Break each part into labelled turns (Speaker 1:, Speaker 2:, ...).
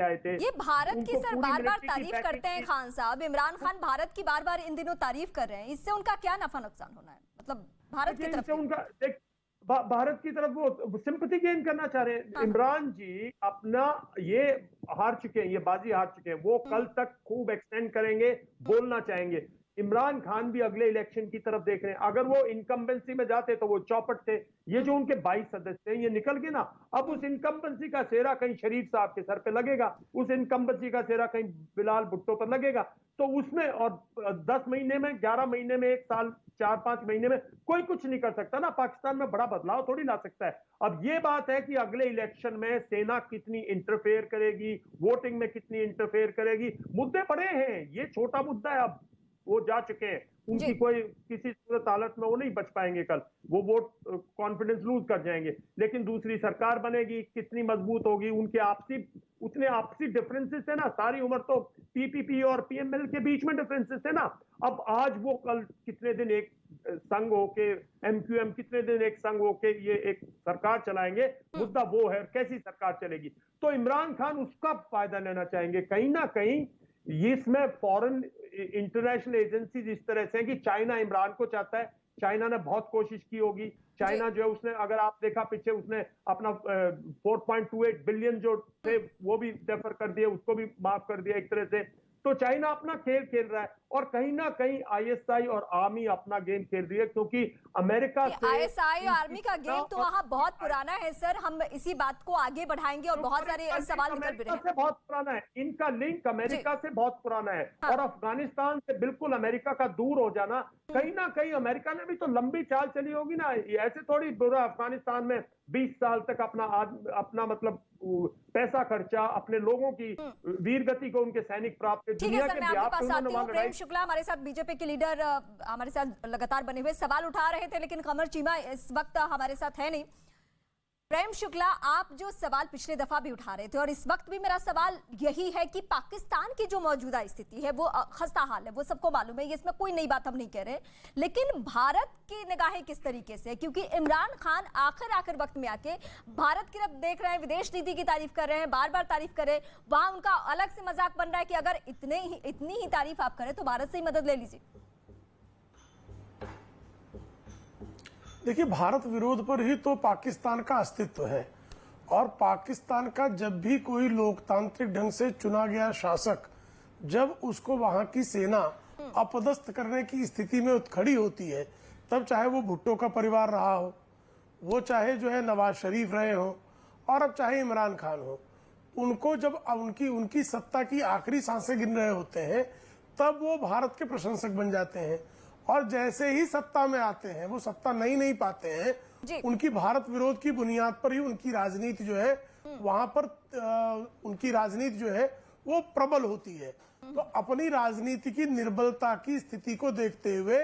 Speaker 1: आए थे।
Speaker 2: ये भारत की
Speaker 1: उनको
Speaker 2: सर
Speaker 1: पूरी
Speaker 2: बार बार
Speaker 1: मिलिट्री की
Speaker 2: तारीफ
Speaker 1: पैकेज
Speaker 2: करते हैं
Speaker 1: की।
Speaker 2: खान साहब, इमरान खान भारत की बार बार इन दिनों तारीफ कर रहे हैं, इससे उनका क्या नफा नुकसान होना है, मतलब भारत की
Speaker 1: देखिए,
Speaker 2: तरफ
Speaker 1: इनसे
Speaker 2: क्यों?
Speaker 1: उनका देख भारत की तरफ वो सिंपैथी गेन करना चाह रहे हैं।
Speaker 2: हाँ हाँ।
Speaker 1: इमरान जी अपना ये हार चुके हैं, ये बाजी हार चुके हैं। वो कल
Speaker 2: हम्म,
Speaker 1: तक खूब एक्सटेंड करेंगे,
Speaker 2: हम्म,
Speaker 1: बोलना चाहेंगे। इमरान खान भी अगले इलेक्शन की तरफ देख रहे हैं। अगर वो इनकम्बेंसी में जाते तो वो चौपट थे। ये जो
Speaker 2: हम्म,
Speaker 1: उनके 22 सदस्य हैं, ये निकल गए ना। अब
Speaker 2: हम्म,
Speaker 1: उस इनकम्बेंसी का सेहरा कहीं शरीफ साहब के सर पे लगेगा, उस इनकम्बेंसी का सेहरा कहीं बिलाल भुट्टो पर लगेगा। तो उसमें और 10 महीने में, 11 महीने में, एक साल, 4-5 महीने में कोई कुछ नहीं कर सकता ना। पाकिस्तान में बड़ा बदलाव थोड़ी ला सकता है। अब ये बात है कि अगले इलेक्शन में सेना कितनी इंटरफेयर करेगी, वोटिंग में कितनी इंटरफेयर करेगी। मुद्दे बड़े हैं, ये छोटा मुद्दा है। अब वो जा चुके हैं,
Speaker 2: जी।
Speaker 1: उनकी कोई किसी सूरत हालत में वो नहीं बच पाएंगे। कल वो वोट कॉन्फिडेंस लूज कर जाएंगे। लेकिन दूसरी सरकार बनेगी, कितनी मजबूत होगी, उनके आपसी उतने आपसी डिफरेंसेस है ना। सारी उम्र तो पीपीपी और पीएमएल के बीच में डिफरेंसेस है ना। अब आज वो कल कितने दिन एक संघ होके, एमक्यूएम कितने दिन एक संघ होके ये एक सरकार चलाएंगे।
Speaker 2: हम्म।
Speaker 1: मुद्दा वो है कैसी सरकार चलेगी। तो इमरान खान उसका फायदा लेना चाहेंगे कहीं ना कहीं। ये इसमें फॉरेन इंटरनेशनल एजेंसीज इस तरह से हैं कि चाइना इमरान को चाहता है। चाइना ने बहुत कोशिश की होगी।
Speaker 2: जी।
Speaker 1: चाइना जो है, उसने, अगर आप देखा पीछे, उसने अपना 4.28 बिलियन जो थे वो भी डेफर कर दिए, उसको भी माफ कर दिया एक तरह से। तो चाइना अपना खेल खेल रहा है और कहीं ना कहीं आईएसआई और आर्मी अपना गेम खेल रही है, क्योंकि अमेरिका से
Speaker 2: आईएसआई और
Speaker 1: इनकी
Speaker 2: आर्मी का
Speaker 1: सेना
Speaker 2: गेम तो
Speaker 1: और
Speaker 2: वहां बहुत पुराना है सर, हम इसी बात को आगे बढ़ाएंगे और बहुत
Speaker 1: और
Speaker 2: सारे
Speaker 1: इनका लिंक
Speaker 2: सवाल निकल भी रहे
Speaker 1: अमेरिका
Speaker 2: हैं।
Speaker 1: से बहुत पुराना है। इनका लिंक
Speaker 2: जी।
Speaker 1: अमेरिका से बहुत पुराना है।
Speaker 2: हाँ।
Speaker 1: और अफगानिस्तान से बिल्कुल अमेरिका का दूर हो जाना,
Speaker 2: हम्म,
Speaker 1: कहीं ना कहीं अमेरिका ने भी तो लंबी चाल चली होगी ना। ये ऐसे थोड़ी बुरा अफगानिस्तान में 20 साल तक अपना मतलब पैसा खर्चा, अपने लोगों की
Speaker 2: हम्म।
Speaker 1: वीर गति को उनके सैनिक प्राप्त,
Speaker 2: ठीक है
Speaker 1: दुनिया
Speaker 2: सर,
Speaker 1: के
Speaker 2: मैं आपके
Speaker 1: ब्याह पे
Speaker 2: पास
Speaker 1: उन्होंने
Speaker 2: आती हूँ।
Speaker 1: वहां
Speaker 2: प्रेम
Speaker 1: लड़ाई।
Speaker 2: शुक्ला हमारे साथ, बीजेपी के लीडर, हमारे साथ लगातार बने हुए सवाल उठा रहे थे, लेकिन कमर चीमा इस वक्त हमारे साथ है नहीं। प्रेम शुक्ला, आप जो सवाल पिछले दफा भी उठा रहे थे और इस वक्त भी मेरा सवाल यही है कि पाकिस्तान की जो मौजूदा स्थिति है वो खस्ता हाल है, वो सबको मालूम है, ये इसमें कोई नई बात हम नहीं कह रहे। लेकिन भारत की निगाहें किस तरीके से, क्योंकि इमरान खान आखिर वक्त में आके भारत की तरफ देख रहे हैं, विदेश नीति की तारीफ कर रहे हैं, बार बार तारीफ कर रहे हैं। वहां उनका अलग से मजाक बन रहा है कि अगर इतनी ही तारीफ आप करें तो भारत से ही मदद ले लीजिए।
Speaker 3: देखिए, भारत विरोध पर ही तो पाकिस्तान का अस्तित्व है। और पाकिस्तान का जब भी कोई लोकतांत्रिक ढंग से चुना गया शासक, जब उसको वहां की सेना अपदस्थ करने की स्थिति में खड़ी होती है, तब चाहे वो भुट्टो का परिवार रहा हो, वो चाहे जो है नवाज शरीफ रहे हो, और अब चाहे इमरान खान हो, उनको जब उनकी उनकी सत्ता की आखिरी सांसें गिन रहे होते हैं, तब वो भारत के प्रशंसक बन जाते हैं। और जैसे ही सत्ता में आते हैं, वो सत्ता नहीं पाते हैं, उनकी भारत विरोध की बुनियाद पर ही उनकी राजनीति जो है वहां पर उनकी राजनीति जो है वो प्रबल होती है। तो अपनी राजनीति की निर्बलता की स्थिति को देखते हुए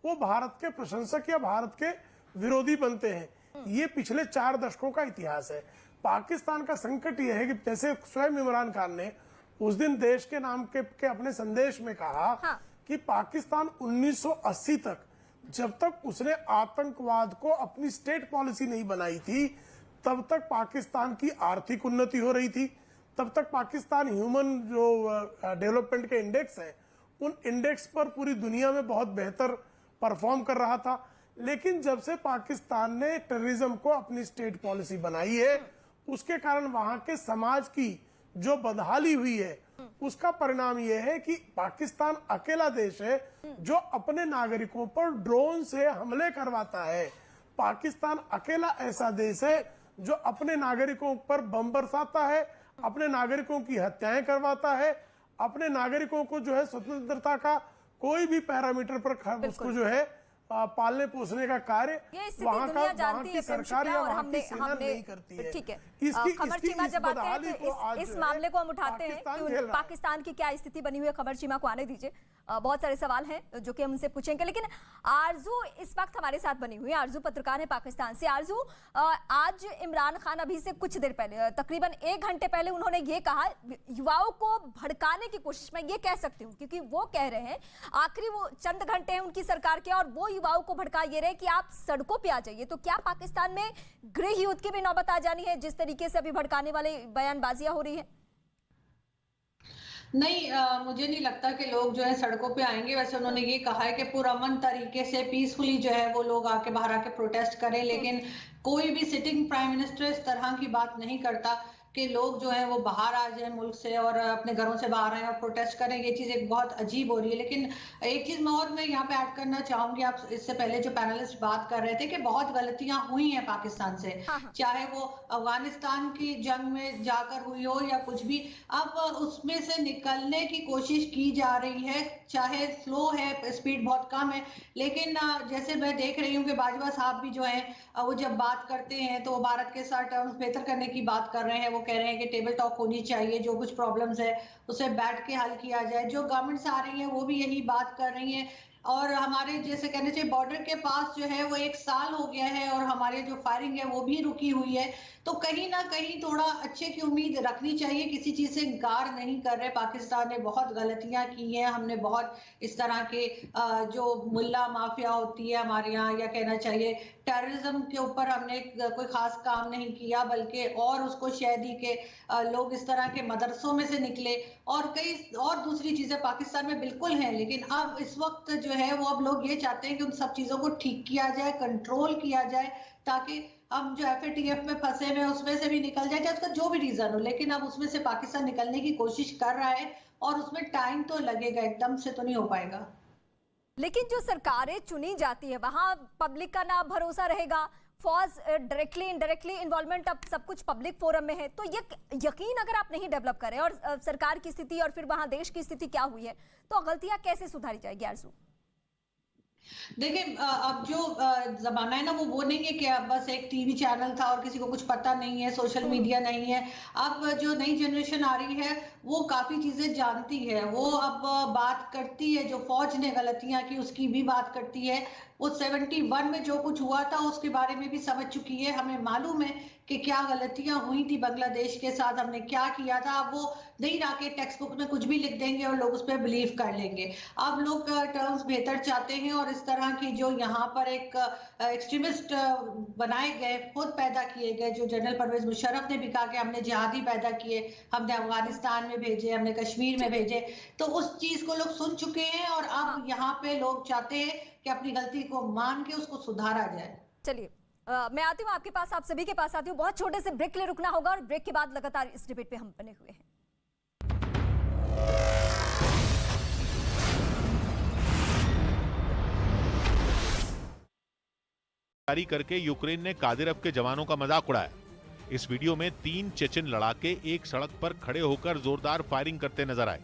Speaker 3: वो भारत के प्रशंसक या भारत के विरोधी बनते हैं। ये पिछले 4 दशकों का इतिहास है। पाकिस्तान का संकट यह है कि जैसे स्वयं इमरान खान ने उस दिन देश के नाम के अपने संदेश में कहा,
Speaker 2: हाँ।
Speaker 3: कि पाकिस्तान 1980 तक, जब तक उसने आतंकवाद को अपनी स्टेट पॉलिसी नहीं बनाई थी, तब तक पाकिस्तान की आर्थिक उन्नति हो रही थी। तब तक पाकिस्तान ह्यूमन जो डेवलपमेंट के इंडेक्स है, उन इंडेक्स पर पूरी दुनिया में बहुत बेहतर परफॉर्म कर रहा था। लेकिन जब से पाकिस्तान ने टेररिज्म को अपनी स्टेट पॉलिसी बनाई है, उसके कारण वहां के समाज की जो बदहाली हुई है, उसका परिणाम यह है कि पाकिस्तान अकेला देश है जो अपने नागरिकों पर ड्रोन से हमले करवाता है। पाकिस्तान अकेला ऐसा देश है जो अपने नागरिकों पर बम बरसाता है, अपने नागरिकों की हत्याएं करवाता है, अपने नागरिकों को जो है स्वतंत्रता का कोई भी पैरामीटर पर उसको जो है पालने पोसने का कार्य वहाँ की सरकार या वहाँ की सेना नहीं करती है।
Speaker 2: ठीक है,
Speaker 3: खबर
Speaker 2: चीमा जब आते हैं तो इस मामले को हम उठाते हैं कि पाकिस्तान की क्या स्थिति बनी हुई है। खबर चीमा को आने दीजिए, बहुत सारे सवाल हैं जो कि हम उनसे पूछेंगे, लेकिन आरजू इस वक्त हमारे साथ बनी हुई है। आरजू पत्रकार है पाकिस्तान से। आरजू, आज इमरान खान अभी से कुछ देर पहले, तकरीबन 1 घंटे पहले, उन्होंने ये कहा, युवाओं को भड़काने की कोशिश, मैं ये कह सकती हूँ क्योंकि वो कह रहे हैं आखिरी वो चंद घंटे हैं उनकी सरकार के, और वो युवाओं को भड़का ये रहे कि आप सड़कों पे आ जाइए। तो क्या पाकिस्तान में गृह युद्ध की भी नौबत आ जानी है, जिस तरीके से अभी भड़काने वाले बयानबाजियां हो रही है?
Speaker 4: नहीं मुझे नहीं लगता कि लोग जो है सड़कों पे आएंगे। वैसे उन्होंने ये कहा है कि पुरअमन तरीके से पीसफुली जो है वो लोग आके बाहर आके प्रोटेस्ट करें, लेकिन कोई भी सिटिंग प्राइम मिनिस्टर इस तरह की बात नहीं करता कि लोग जो है वो बाहर आ जाए मुल्क से और अपने घरों से बाहर आए और प्रोटेस्ट करें। ये चीज़ एक बहुत अजीब हो रही है। लेकिन एक चीज़ मैं यहाँ पे ऐड करना चाहूंगी, आप इससे पहले जो पैनलिस्ट बात कर रहे थे कि बहुत गलतियां हुई हैं पाकिस्तान से, चाहे वो अफगानिस्तान की जंग में जाकर हुई हो या कुछ भी, अब उसमें से निकलने की कोशिश की जा रही है। चाहे स्लो है, स्पीड बहुत कम है, लेकिन जैसे मैं देख रही हूँ कि बाजवा साहब भी जो है वो जब बात करते हैं तो वो भारत के साथ टर्म्स बेहतर करने की बात कर रहे हैं। वो कह रहे हैं कि टेबल टॉक होनी चाहिए, जो कुछ प्रॉब्लम्स है उसे बैठ के हल किया जाए। जो गवर्नमेंट्स आ रही है वो भी यही बात कर रही है। और हमारे जैसे कहने चाहिए बॉर्डर के पास जो है वो 1 साल हो गया है और हमारे जो फायरिंग है वो भी रुकी हुई है। तो कहीं ना कहीं थोड़ा अच्छे की उम्मीद रखनी चाहिए। किसी चीज से इनकार नहीं कर रहे, पाकिस्तान ने बहुत गलतियां की हैं। हमने बहुत इस तरह के जो मुल्ला माफिया होती है हमारे यहाँ, या कहना चाहिए टेररिज्म के ऊपर हमने कोई खास काम नहीं किया, बल्कि और उसको शह दी कि लोग इस तरह के मदरसों में से निकले और कई और दूसरी चीजें पाकिस्तान में बिल्कुल हैं। लेकिन अब इस वक्त जो है वो अब लोग ये चाहते हैं कि उन सब चीजों को ठीक किया जाए, कंट्रोल किया जाए, ताकि हम जो FATF में फंसे हुए उसमें से भी निकल जाए, चाहे उसका जो भी रीजन हो। लेकिन अब उसमें से पाकिस्तान निकलने की कोशिश कर रहा है और उसमें टाइम तो लगेगा, एकदम से तो नहीं हो पाएगा।
Speaker 2: लेकिन जो सरकारें चुनी जाती है वहां पब्लिक का ना भरोसा रहेगा, फौज डायरेक्टली इनडायरेक्टली इन्वॉल्वमेंट, अब सब कुछ पब्लिक फोरम में है, तो ये यकीन अगर आप नहीं डेवलप करें और सरकार की स्थिति और फिर वहां देश की स्थिति क्या हुई है, तो गलतियां कैसे सुधारी जाएगी आरजू?
Speaker 4: देखिए अब जो जमाना है ना वो नहीं है कि अब बस एक टीवी चैनल था और किसी को कुछ पता नहीं है, सोशल मीडिया नहीं है। अब जो नई जनरेशन आ रही है वो काफी चीजें जानती है, वो अब बात करती है। जो फौज ने गलतियां की उसकी भी बात करती है। वो 71 में जो कुछ हुआ था उसके बारे में भी समझ चुकी है। हमें मालूम है कि क्या गलतियां हुई थी बांग्लादेश के साथ, हमने क्या किया था। अब वो नहीं रहा के टेक्स्ट बुक में कुछ भी लिख देंगे और लोग उस पर बिलीव कर लेंगे। अब लोग टर्म्स बेहतर चाहते हैं और इस तरह की जो यहाँ पर एक एक्सट्रीमिस्ट बनाए गए, खुद पैदा किए गए, जो जनरल परवेज मुशर्रफ ने भी कहा कि हमने जिहादी पैदा किए, हमने अफगानिस्तान में भेजे, हमने कश्मीर में भेजे, तो उस चीज को लोग सुन चुके हैं और अब यहाँ पे लोग चाहते हैं कि अपनी गलती को मान के उसको सुधारा जाए।
Speaker 2: चलिए मैं आती हूँ आपके पास, आप सभी के पास आती हूँ। बहुत छोटे से ब्रेक के लिए रुकना होगा और ब्रेक के बाद लगातार इस डिबेट पे हम बने हुए हैं।
Speaker 5: जारी करके यूक्रेन ने कादिरव के जवानों का मजाक उड़ाया। इस वीडियो में 3 चेचन लड़ाके एक सड़क पर खड़े होकर जोरदार फायरिंग करते नजर आए।